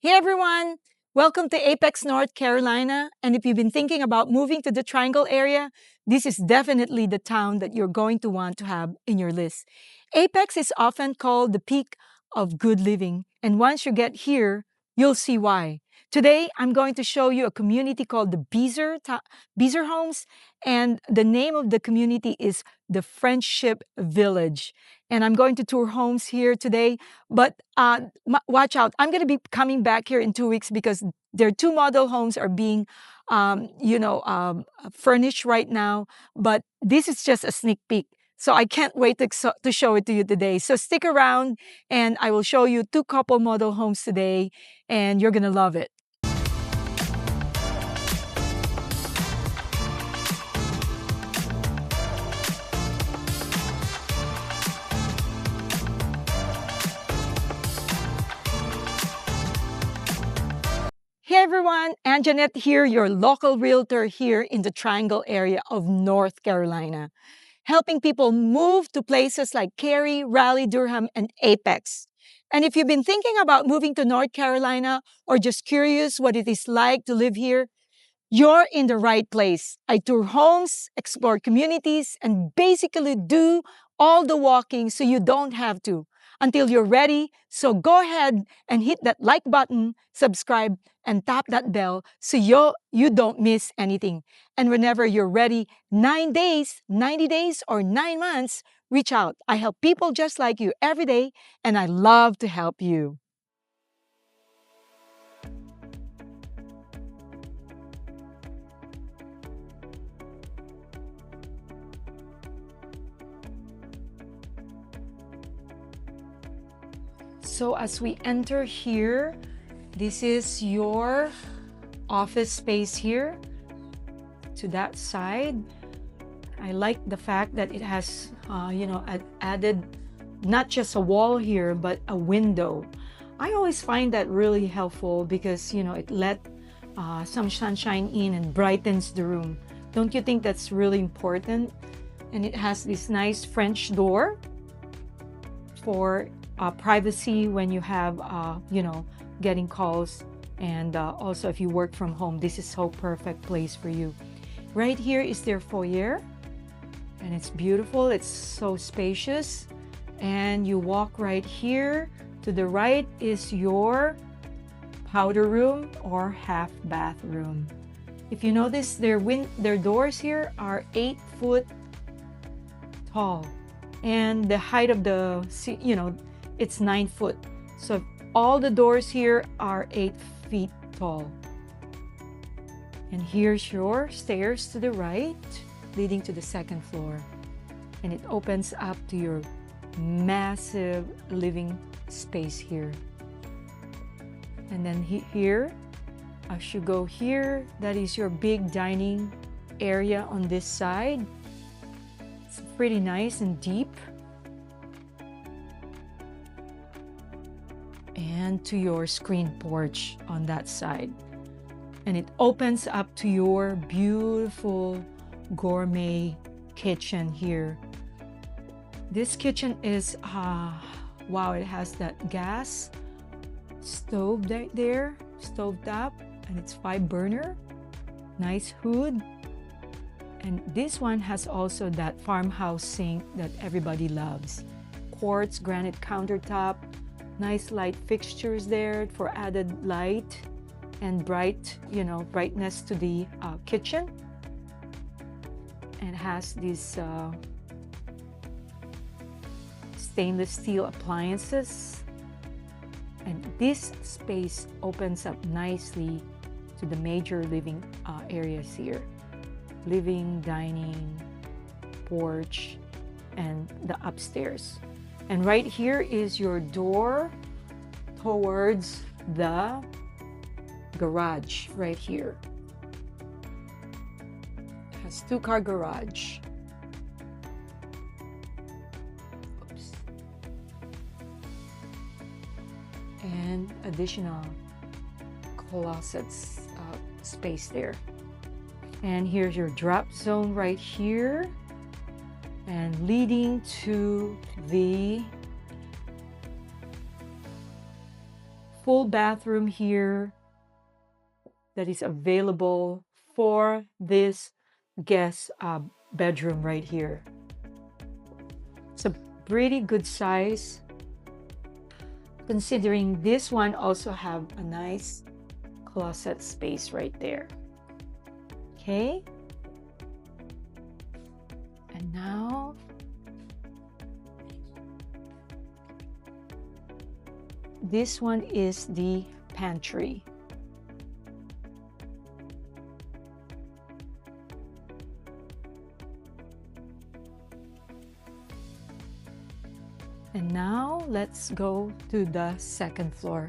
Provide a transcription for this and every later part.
Hey everyone! Welcome to Apex, North Carolina. And if you've been thinking about moving to the Triangle area, this is definitely the town that you're going to want to have in your list. Apex is often called the peak of good living. And once you get here, you'll see why. Today, I'm going to show you a community called the Beazer Homes. And the name of the community is the Friendship Village. And I'm going to tour homes here today. But watch out. I'm going to be coming back here in 2 weeks because their two model homes are being, furnished right now. But this is just a sneak peek. So I can't wait to show it to you today. So stick around and I will show you two couple model homes today and you're going to love it. Hey everyone, Anjanette here, your local realtor here in the Triangle area of North Carolina, helping people move to places like Cary, Raleigh, Durham, and Apex. And if you've been thinking about moving to North Carolina or just curious what it is like to live here, you're in the right place. I tour homes, explore communities, and basically do all the walking so you don't have to until you're ready. So go ahead and hit that like button, subscribe, and tap that bell so you don't miss anything. And whenever you're ready, 9 days, 90 days, or 9 months, reach out. I help people just like you every day, and I love to help you. So as we enter here, this is your office space here. To that side, I like the fact that it has, added not just a wall here, but a window. I always find that really helpful because, it let some sunshine in and brightens the room. Don't you think that's really important? And it has this nice French door for privacy when you have, getting calls. And also if you work from home, this is so perfect place for you. Right here is their foyer. And it's beautiful. It's so spacious. And you walk right here. To the right is your powder room or half bathroom. If you notice, their doors here are 8 foot tall. And the height of the, it's 9 foot. So all the doors here are 8 feet tall. And here's your stairs to the right, leading to the second floor. And it opens up to your massive living space here. And then here, as you go here, that is your big dining area on this side. It's pretty nice and deep. And to your screen porch on that side. And it opens up to your beautiful gourmet kitchen here. This kitchen is, wow, it has that gas stove there, stove top, and it's 5-burner. Nice hood. And this one has also that farmhouse sink that everybody loves. Quartz granite countertop, nice light fixtures there for added light and brightness to the kitchen. And has these stainless steel appliances. And this space opens up nicely to the major living areas here. Living, dining, porch, and the upstairs. And right here is your door towards the garage right here. It has 2-car garage. Oops. And additional closets space there. And here's your drop zone right here. And leading to the full bathroom here that is available for this guest bedroom right here. It's a pretty good size, considering this one also have a nice closet space right there. Okay. And now this one is the pantry. And now let's go to the second floor.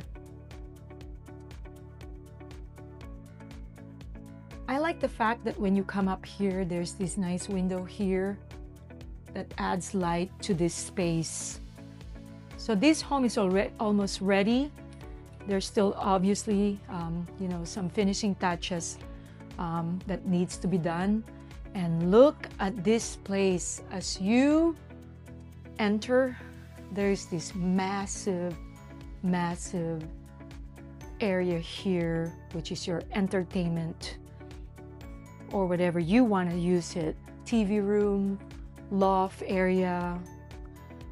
I like the fact that when you come up here, there's this nice window here that adds light to this space. So this home is already almost ready. There's still obviously, some finishing touches that needs to be done. And look at this place. As you enter, there's this massive area here, which is your entertainment or whatever you want to use it. TV room, loft area.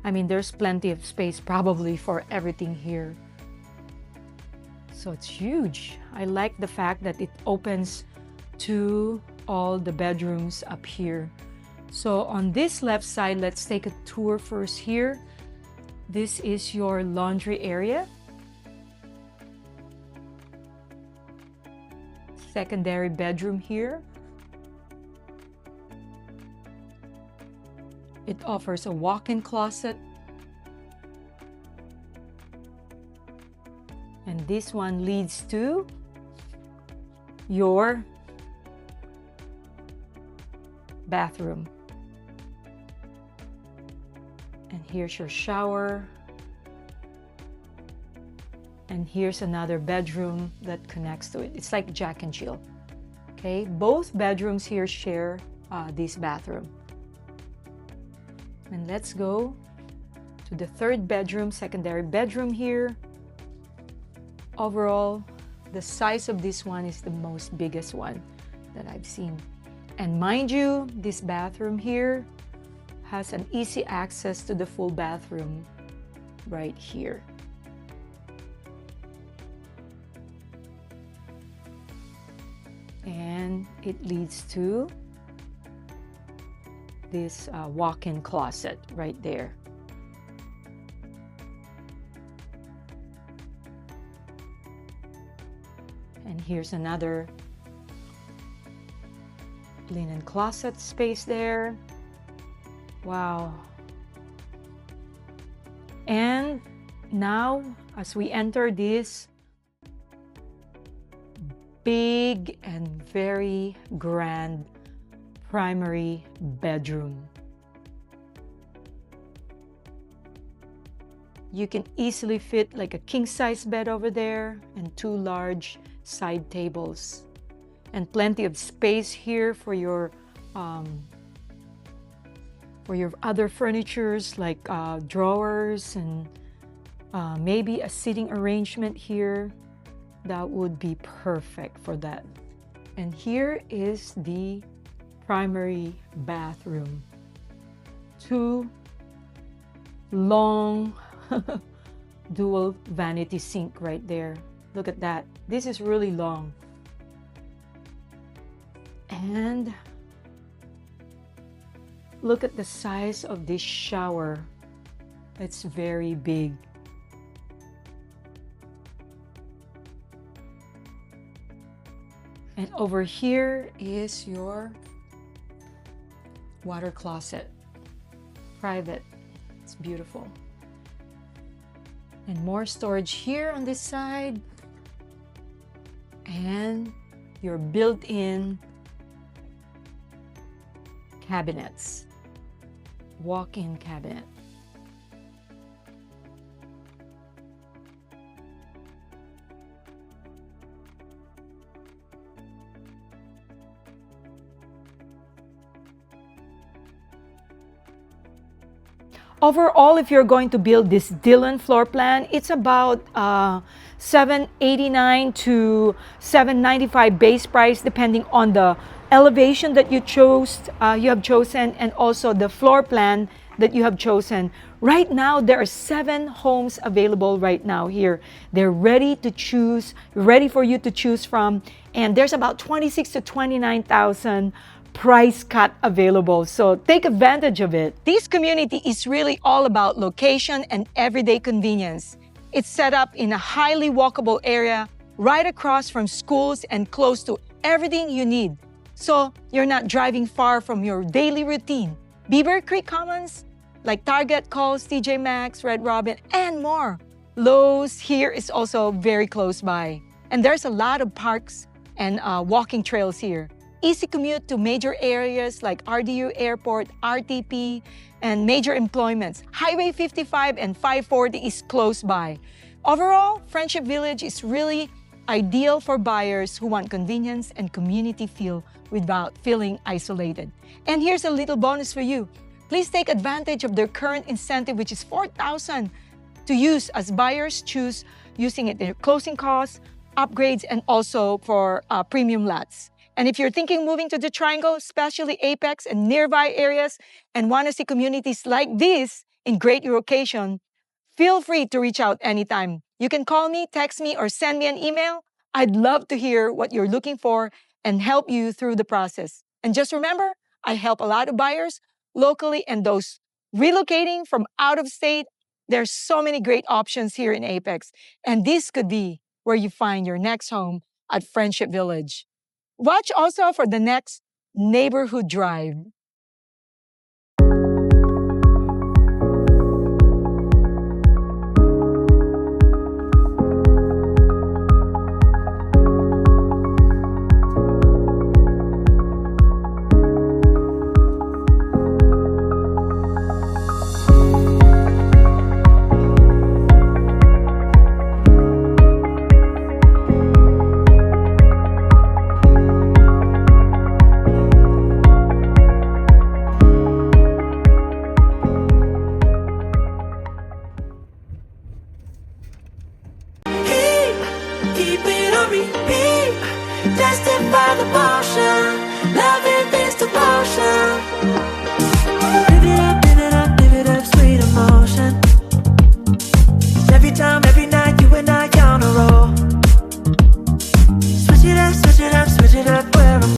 I mean, there's plenty of space probably for everything here. So it's huge. I like the fact that it opens to all the bedrooms up here. So on this left side, let's take a tour first here. This is your laundry area. Secondary bedroom here. It offers a walk-in closet. And this one leads to your bathroom. And here's your shower. And here's another bedroom that connects to it. It's like Jack and Jill. Okay, both bedrooms here share this bathroom. And let's go to the third bedroom, secondary bedroom here. Overall, the size of this one is the most biggest one that I've seen. And mind you, this bathroom here has an easy access to the full bathroom right here. And it leads to this walk-in closet right there. And here's another linen closet space there. Wow. And now as we enter this big and very grand primary bedroom. You can easily fit like a king-size bed over there and two large side tables. And plenty of space here for your other furnitures like drawers and maybe a seating arrangement here. That would be perfect for that. And here is the primary bathroom. Two long dual vanity sink right there. Look at that. This is really long. And look at the size of this shower. It's very big. And over here is your water closet. Private. It's beautiful. And more storage here on this side. And your built-in cabinets. Walk-in cabinet. Overall, if you're going to build this Dillon floor plan, it's about $789 to $795 base price, depending on the elevation that you have chosen, and also the floor plan that you have chosen. Right now, there are 7 homes available right now here. They're ready to choose, ready for you to choose from, and there's about 26 to 29,000 price cut available. So take advantage of it. This community is really all about location and everyday convenience. It's set up in a highly walkable area right across from schools and close to everything you need. So you're not driving far from your daily routine. Beaver Creek Commons, like Target, Kohl's, TJ Maxx, Red Robin, and more. Lowe's here is also very close by. And there's a lot of parks and walking trails here. Easy commute to major areas like RDU Airport, RTP, and major employments. Highway 55 and 540 is close by. Overall, Friendship Village is really ideal for buyers who want convenience and community feel without feeling isolated. And here's a little bonus for you. Please take advantage of their current incentive, which is $4,000 to use as buyers choose using it in their closing costs, upgrades, and also for premium lots. And if you're thinking moving to the Triangle, especially Apex and nearby areas, and want to see communities like this in great location, feel free to reach out anytime. You can call me, text me, or send me an email. I'd love to hear what you're looking for and help you through the process. And just remember, I help a lot of buyers locally and those relocating from out of state. There's so many great options here in Apex, and this could be where you find your next home at Friendship Village. Watch also for the next neighborhood drive. Keep it on repeat, tested by the potion, loving this devotion.